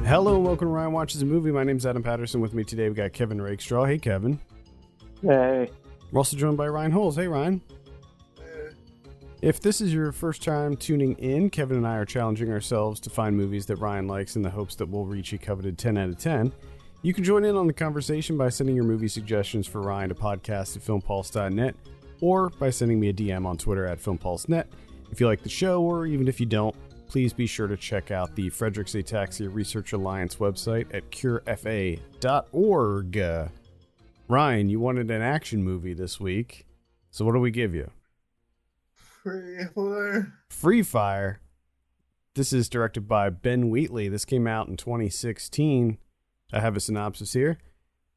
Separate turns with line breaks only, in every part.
Hello and welcome to Ryan Watches a Movie. My name's Adam Patterson. With me today we got Kevin Rakestraw. Hey, Kevin.
Hey.
We're also joined by Ryan Holes. Hey, Ryan.
Hey.
If this is your first time tuning in, Kevin and I are challenging ourselves to find movies that Ryan likes in the hopes that we'll reach a coveted 10 out of 10. You can join in on the conversation by sending your movie suggestions for Ryan to podcast@filmpulse.net or by sending me a DM on Twitter @filmpulsenet. If you like the show, or even if you don't, please be sure to check out the Frederick's Ataxia Research Alliance website at curefa.org. Ryan, you wanted an action movie this week, so what do we give you?
Free Fire.
Free Fire. This is directed by Ben Wheatley. This came out in 2016. I have a synopsis here.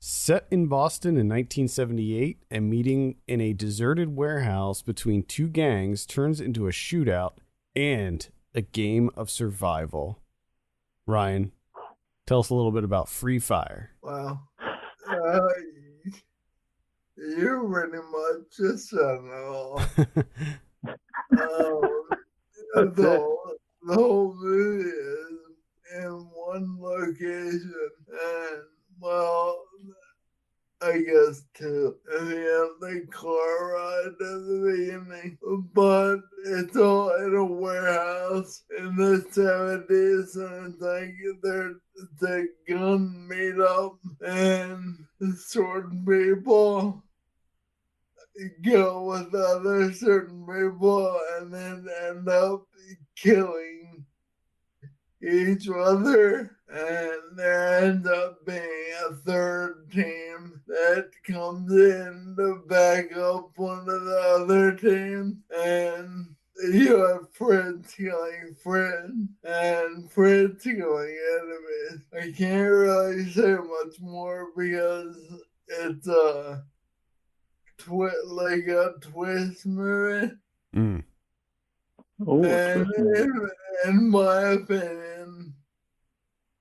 Set in Boston in 1978, a meeting in a deserted warehouse between two gangs turns into a shootout and a game of survival. Ryan, tell us a little bit about Free Fire.
Wow. You pretty much just said it all. The whole movie is in one location, and well, I guess two. And they have the car ride at the beginning, but it's all in a warehouse in the 70s, and it's like it's a gun meet up, and certain people go with other certain people and then end up killing each other, and there ends up being a third team that comes in to back up one of the other teams, and you have friends killing friends and friends killing enemies. I can't really say much more because it's like a twist movie.
Oh,
And in my opinion,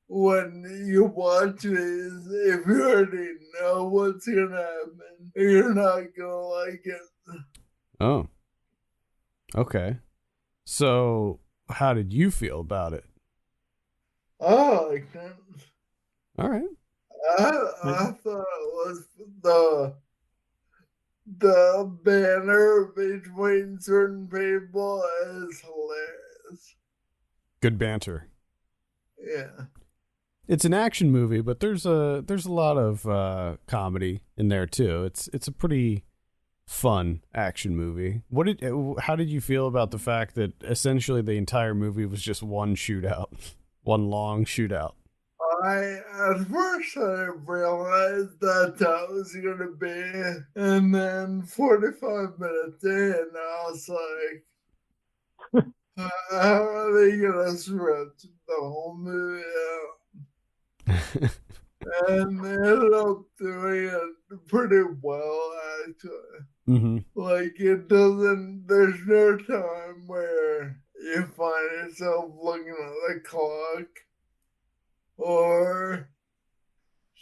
when you watch these, if you already know what's gonna happen, you're not gonna like it.
Oh. Okay. So, how did you feel about it?
I liked it.
All right.
I thought it was the banner between certain people is hilarious.
Good banter.
Yeah.
It's an action movie, but there's a lot of comedy in there too. It's a pretty fun action movie. How did you feel about the fact that essentially the entire movie was just one shootout, one long shootout?
At first I realized that's how it was gonna be, and then 45 minutes in, I was like, how are they gonna script the whole movie out? And they ended up doing it pretty well, actually.
Mm-hmm.
Like, there's no time where you find yourself looking at the clock or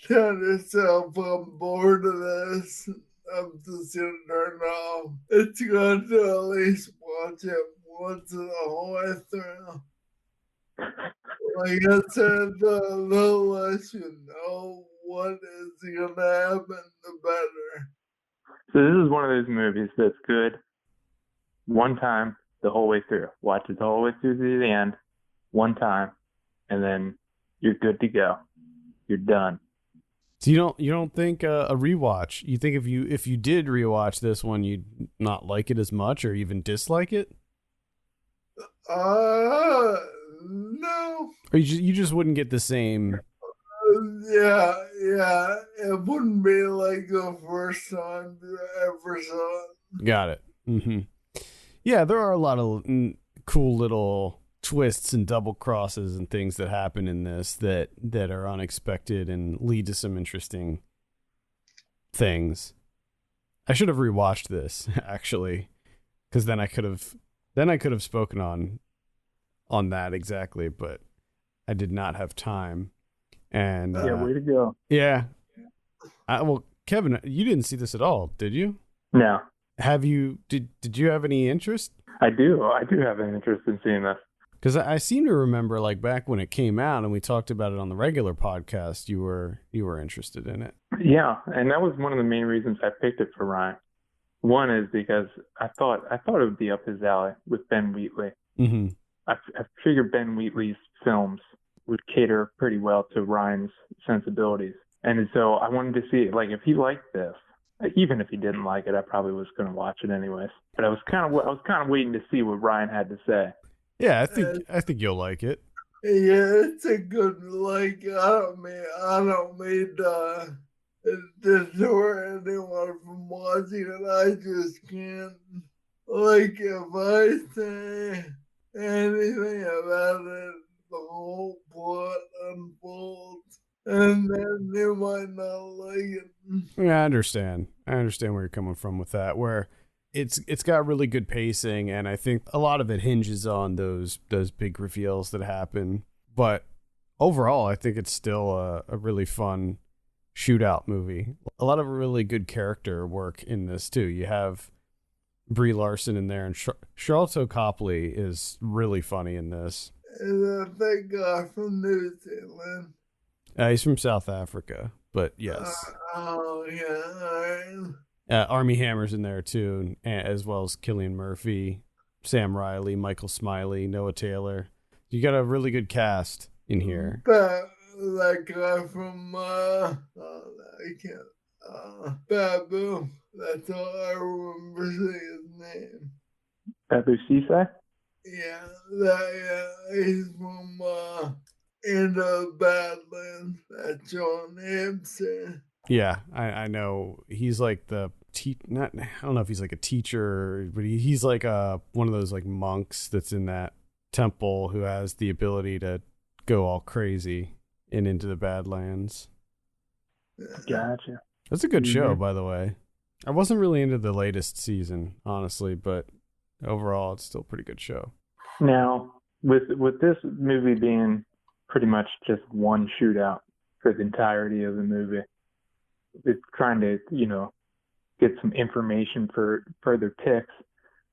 tell yourself I'm bored of this, I'm just gonna turn it off. It's good to at least watch it once the whole way through. Like I said, the less you know what is gonna happen, the better.
So this is one of those movies that's good one time the whole way through. Watch it the whole way through to the end, one time, and then you're good to go. You're done.
So you don't think a rewatch? You think if you did rewatch this one, you'd not like it as much or even dislike it?
No.
Or you just wouldn't get the same.
Yeah, it wouldn't be like the first time you ever saw it.
Got it. Mm-hmm. Yeah, there are a lot of cool little twists and double crosses and things that happen in this that are unexpected and lead to some interesting things. I should have rewatched this actually, because then I could have spoken on that exactly, but I did not have time. And
way to go.
Yeah. Well, Kevin, you didn't see this at all, did you?
No.
Have you? Did you have any interest
I do. I do have an interest in seeing this.
Because I seem to remember, like, back when it came out and we talked about it on the regular podcast, you were interested in it.
Yeah, and that was one of the main reasons I picked it for Ryan. One is because I thought it would be up his alley with Ben Wheatley.
Mm-hmm.
I figured Ben Wheatley's films would cater pretty well to Ryan's sensibilities, and so I wanted to see, like, if he liked this. Even if he didn't like it, I probably was going to watch it anyways. But I was kind of waiting to see what Ryan had to say.
Yeah, I think you'll like it.
Yeah, it's a good, like, I don't mean to deter anyone from watching it. I just can't, like, if I say anything about it, the whole plot unfolds, and then you might not like it.
Yeah, I understand where you're coming from with that, where it's got really good pacing, and I think a lot of it hinges on those big reveals that happen. But overall, I think it's still a really fun shootout movie. A lot of really good character work in this too. You have Brie Larson in there, and Charlotte Copley is really funny in this.
And that guy from New Zealand.
He's from South Africa, but yes.
Oh yeah.
Armie Hammer's in there too, as well as Cillian Murphy, Sam Riley, Michael Smiley, Noah Taylor. You got a really good cast in here.
That guy from Babu. That's all I remember saying his name.
Babu Sisay?
Yeah, he's from In the Badlands. That's John Hampson.
Yeah, I know. He's like the I don't know if he's like a teacher, but he's like one of those like monks that's in that temple who has the ability to go all crazy and into the Badlands.
Gotcha.
That's a good show, by the way. I wasn't really into the latest season, honestly, but overall, it's still a pretty good show.
Now, with this movie being pretty much just one shootout for the entirety of the movie, it's trying to, get some information for further picks.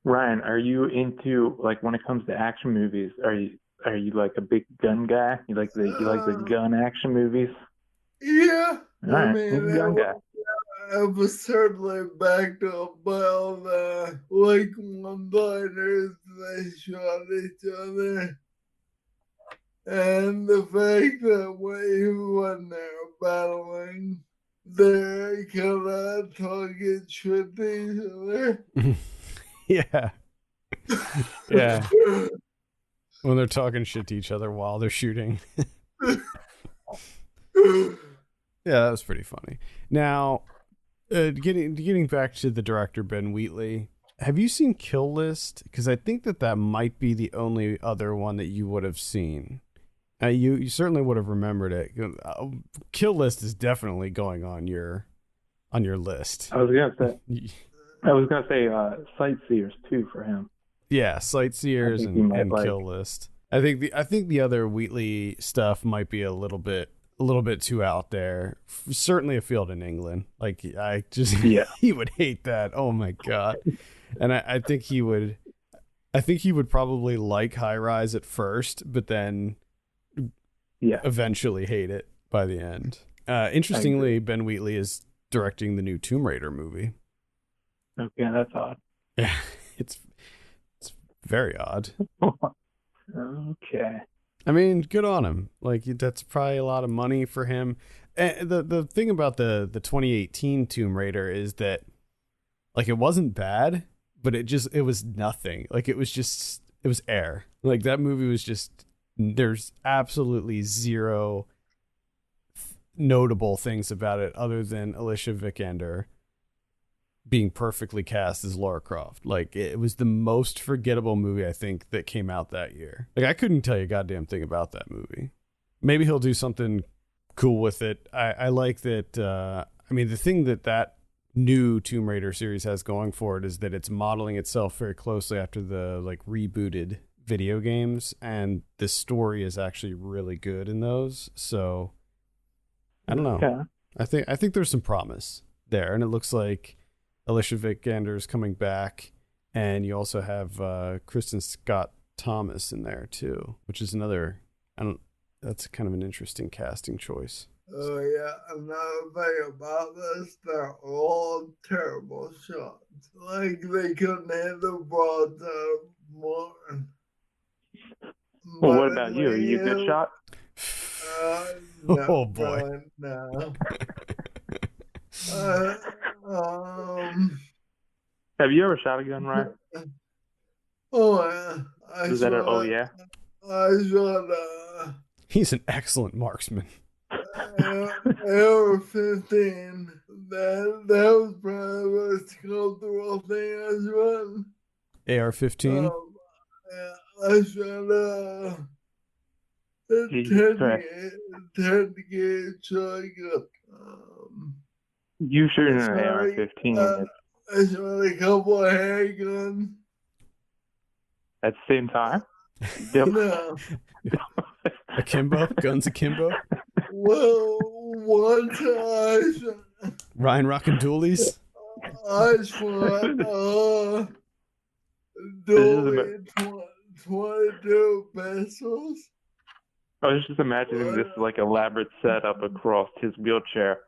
Ryan, are you into, like, when it comes to action movies, are you like a big gun guy? You like the gun action movies?
Yeah.
All right, gun guy.
I was certainly backed up by all the like one-liners they shot each other. And the fact that when they're battling, they're kind of talking shit to each other.
Yeah. Yeah. When they're talking shit to each other while they're shooting. Yeah, that was pretty funny. Now, getting back to the director, Ben Wheatley, have you seen Kill List? Because I think that might be the only other one that you would have seen. You certainly would have remembered it. Kill List is definitely going on your list.
I was gonna say Sightseers too for him.
Yeah, Sightseers and Kill List. I think the other Wheatley stuff might be a little bit too out there. Certainly A Field in England. Like, he would hate that. Oh my God. And I think he would probably like High Rise at first, but then eventually hate it by the end. Interestingly, Ben Wheatley is directing the new Tomb Raider movie.
Okay, that's odd.
Yeah, it's very odd.
Okay.
I mean, good on him. Like, that's probably a lot of money for him. And the thing about the 2018 Tomb Raider is that, like, it wasn't bad, but it was nothing. Like, it was air. Like, that movie was just, there's absolutely zero notable things about it other than Alicia Vikander being perfectly cast as Lara Croft. Like, it was the most forgettable movie, I think, that came out that year. Like, I couldn't tell you a goddamn thing about that movie. Maybe he'll do something cool with it. I like that. The thing that new Tomb Raider series has going for it is that it's modeling itself very closely after the, like, rebooted video games, and the story is actually really good in those. So I don't know.
Yeah.
I think there's some promise there, and it looks like Alicia Vikander is coming back. And you also have Kristen Scott Thomas in there too, which is another. That's kind of an interesting casting choice.
Oh yeah, another thing about this, they're all terrible shots. Like they couldn't hit the ball more.
Well, what
But
about you? Are you a good shot?
No,
Oh boy.
really, no. Uh, um,
Have you ever shot a gun, Ryan?
oh yeah,
Is that oh yeah?
I shot
He's an excellent marksman.
AR-15. That was probably the most comfortable thing I shot.
AR-15.
Yeah, I shot a
Jesus Christ.
10 gauge shotgun.
You shooting
I
an
shot
AR-15
I shot a couple of handguns.
at the same time?
No.
Akimbo? Guns akimbo?
Well, one time
Ryan rockin' dualies?
I shot doing 22 pesos.
I was just imagining this like elaborate setup across his wheelchair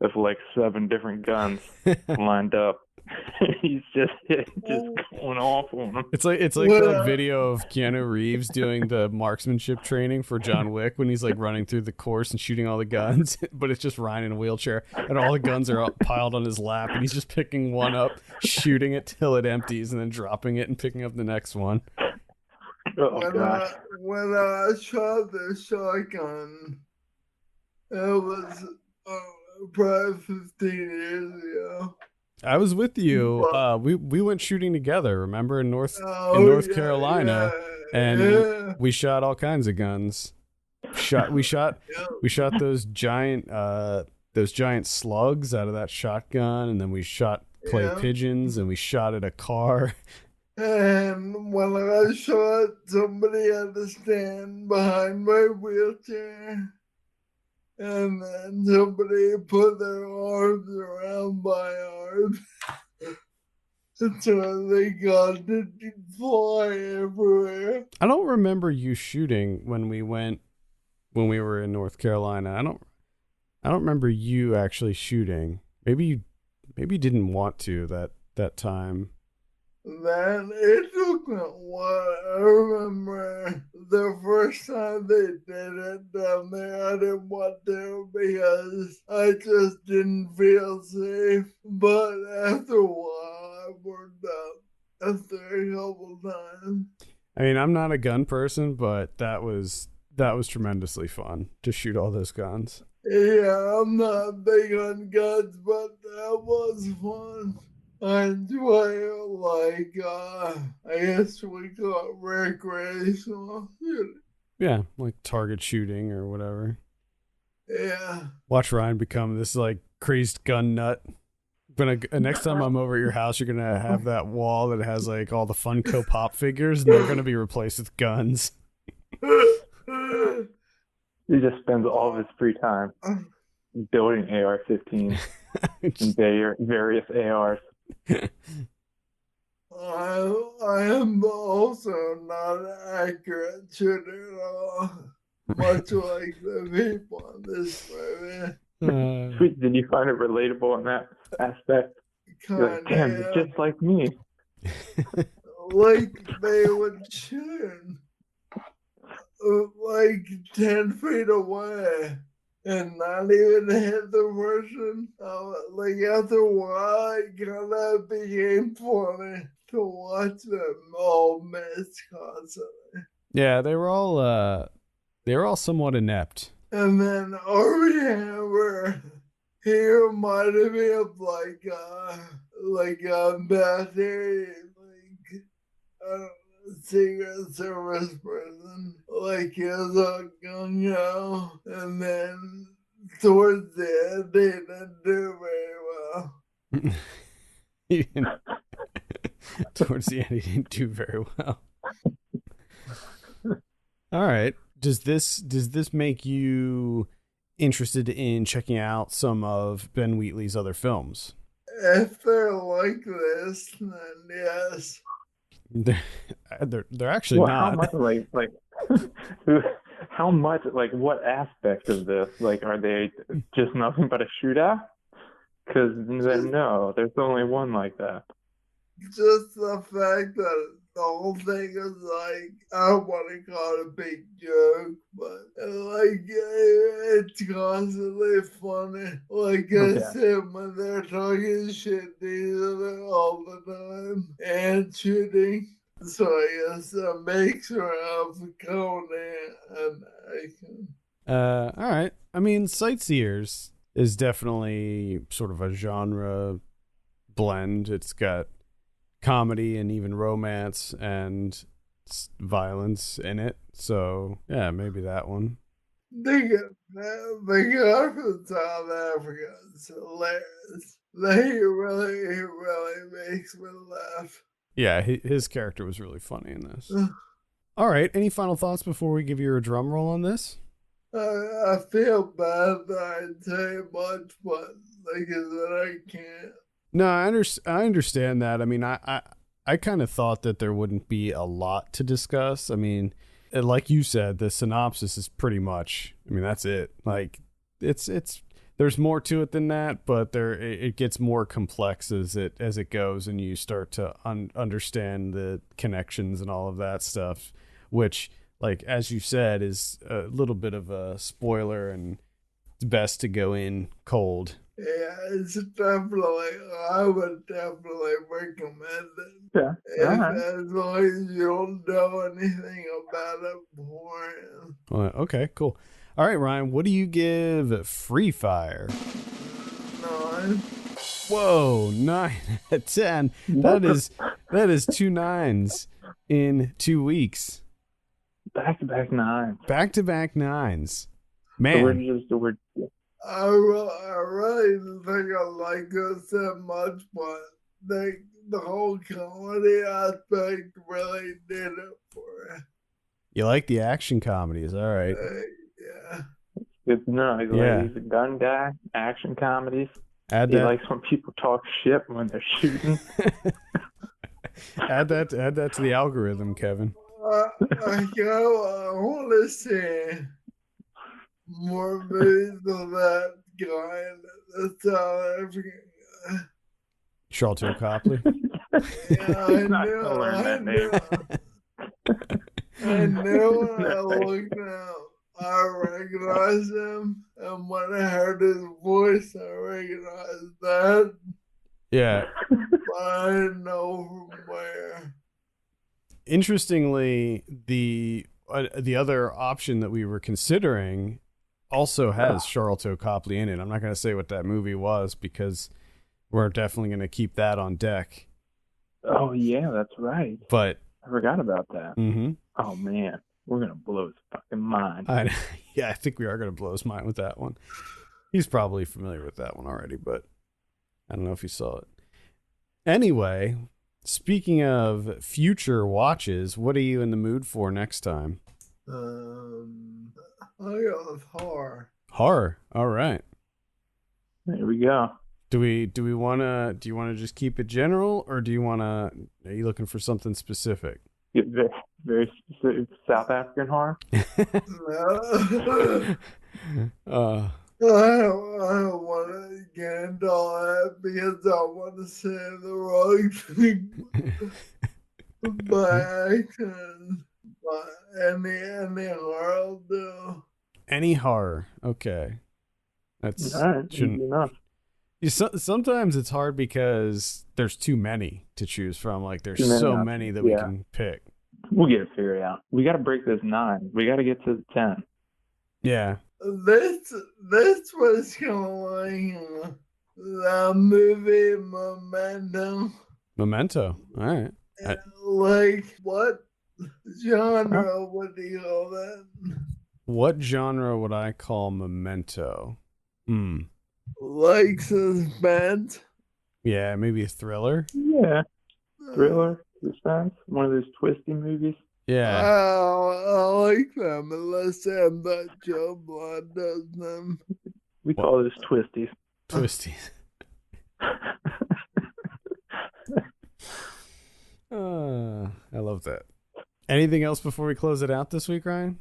of like 7 different guns lined up. He's just going off on them.
It's like that video of Keanu Reeves doing the marksmanship training for John Wick when he's like running through the course and shooting all the guns, but it's just Ryan in a wheelchair and all the guns are piled on his lap and he's just picking one up, shooting it till it empties, and then dropping it and picking up the next one.
Oh gosh.
When I shot the shotgun, it was probably 15 years ago.
I was with you. We went shooting together. Remember in North Carolina, and we shot all kinds of guns. We shot those giant slugs out of that shotgun, and then we shot clay pigeons, and we shot at a car.
And when I shot, somebody had to stand behind my wheelchair. And then somebody put their arms around my arms. So they got to fly everywhere.
I don't remember you shooting when we were in North Carolina. I don't remember you actually shooting. Maybe you didn't want to that time.
Man, it took me a while. I remember the first time they did it down there, I didn't want to because I just didn't feel safe. But after a while, I worked up after a couple times.
I mean, I'm not a gun person, but that was tremendously fun to shoot all those guns.
Yeah, I'm not big on guns, but that was fun. I enjoy it like, I guess we call it recreational shooting.
Yeah, like target shooting or whatever.
Yeah.
Watch Ryan become this like crazed gun nut. Next time I'm over at your house, you're gonna have that wall that has like all the Funko Pop figures, and they're gonna be replaced with guns.
He just spends all of his free time building AR-15 and various ARs.
I am also not an accurate shooter at all, much like the people in this movie.
Sweet, did you find it relatable in that aspect? You're like, damn, you're just like me.
Like they would shoot like 10 feet away and not even hit the person. Like after a while, it kind of became funny to watch them all miss constantly.
Yeah, they were all somewhat inept.
And then Armie Hammer, he reminded me of like a military, Secret Service person. Like he was a gung ho, and then towards the end, he didn't do very well.
Towards the end, he didn't do very well. All right. Does this make you interested in checking out some of Ben Wheatley's other films?
If they're like this, then yes.
They're actually
Well,
not.
how much how much what aspect of this are they just nothing but a shootout? Because then no, there's only one like that.
Just the fact that the whole thing is I don't want to call it a big joke, but it's constantly funny. Like I
Okay.
said, when they're talking shit to each other all the time and shooting. So yes, a mixture of Conan and action.
All right. I mean, Sightseers is definitely sort of a genre blend. It's got comedy and even romance and violence in it. So yeah, maybe that one.
The guy from South Africa is hilarious. He really makes me laugh.
Yeah, his character was really funny in this. All right. Any final thoughts before we give you a drum roll on this?
I feel bad that I say much, but like I said, I can't.
No, I understand that. I mean, I kind of thought that there wouldn't be a lot to discuss. I mean, like you said, the synopsis is pretty much. I mean, that's it. Like, it's there's more to it than that, but it gets more complex as it goes, and you start to understand the connections and all of that stuff, which, like as you said, is a little bit of a spoiler, and it's best to go in cold.
Yeah, it's definitely, I would definitely recommend it.
Yeah.
As long as you don't know anything about it beforehand.
Well, okay, cool. All right, Ryan, what do you give Free Fire?
9.
Whoa, 9 out of 10. That is 2 9s in 2 weeks.
Back-to-back 9.
Back-to-back 9s.
So
Man.
I really didn't think I liked this that much, but the whole comedy aspect really did it for it.
You like the action comedies, all right.
Yeah.
Good to know. He's a gun guy, action comedies.
He
likes when people talk shit when they're shooting.
Add that to the algorithm, Kevin.
I want to see more movies of that guy, the South African guy.
Charlton Copley.
Yeah, I knew when I looked out, I recognized him, and when I heard his voice, I recognized that.
Yeah.
But I didn't know from where.
Interestingly, the other option that we were considering also has Charlton Copley in it. I'm not going to say what that movie was because we're definitely going to keep that on deck.
Oh yeah, that's right.
But
I forgot about that.
Mm-hmm.
Oh man, we're gonna blow his fucking mind.
I think we are going to blow his mind with that one. He's probably familiar with that one already, but I don't know if he saw it. Anyway, speaking of future watches, what are you in the mood for next time?
I go with horror.
Horror. All right.
There we go.
Do you want to just keep it general, or are you looking for something specific?
Very, very specific South African horror.
I don't want to get into all that because I want to say the wrong thing by accident. But any horror will do.
Any horror. Okay. That's
all right. Shouldn't enough.
Sometimes it's hard because there's too many to choose from. Like there's so many that we can pick.
We'll get it figured out. We got to break this 9. We got to get to 10.
Yeah.
This was kind of like the movie Memento.
Memento. All right.
Like what genre would you call that?
What genre would I call Memento?
Like suspense?
Yeah, maybe a thriller.
Yeah, thriller, suspense. One of those twisty movies.
Yeah.
I like them unless that Joe Blood does them.
We call those twisties.
Twisties. I love that. Anything else before we close it out this week, Ryan?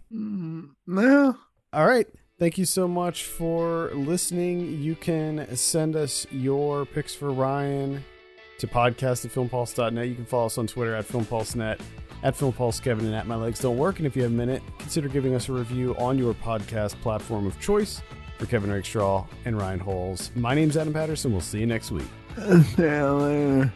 No.
All right. Thank you so much for listening. You can send us your picks for Ryan to podcast@filmpulse.net. You can follow us on Twitter @FilmPulseNet, @FilmPulseKevin, and @MyLegsDon'tWork. And if you have a minute, consider giving us a review on your podcast platform of choice. For Kevin Rakestraw and Ryan Holes, my name's Adam Patterson. We'll see you next week.
See you later.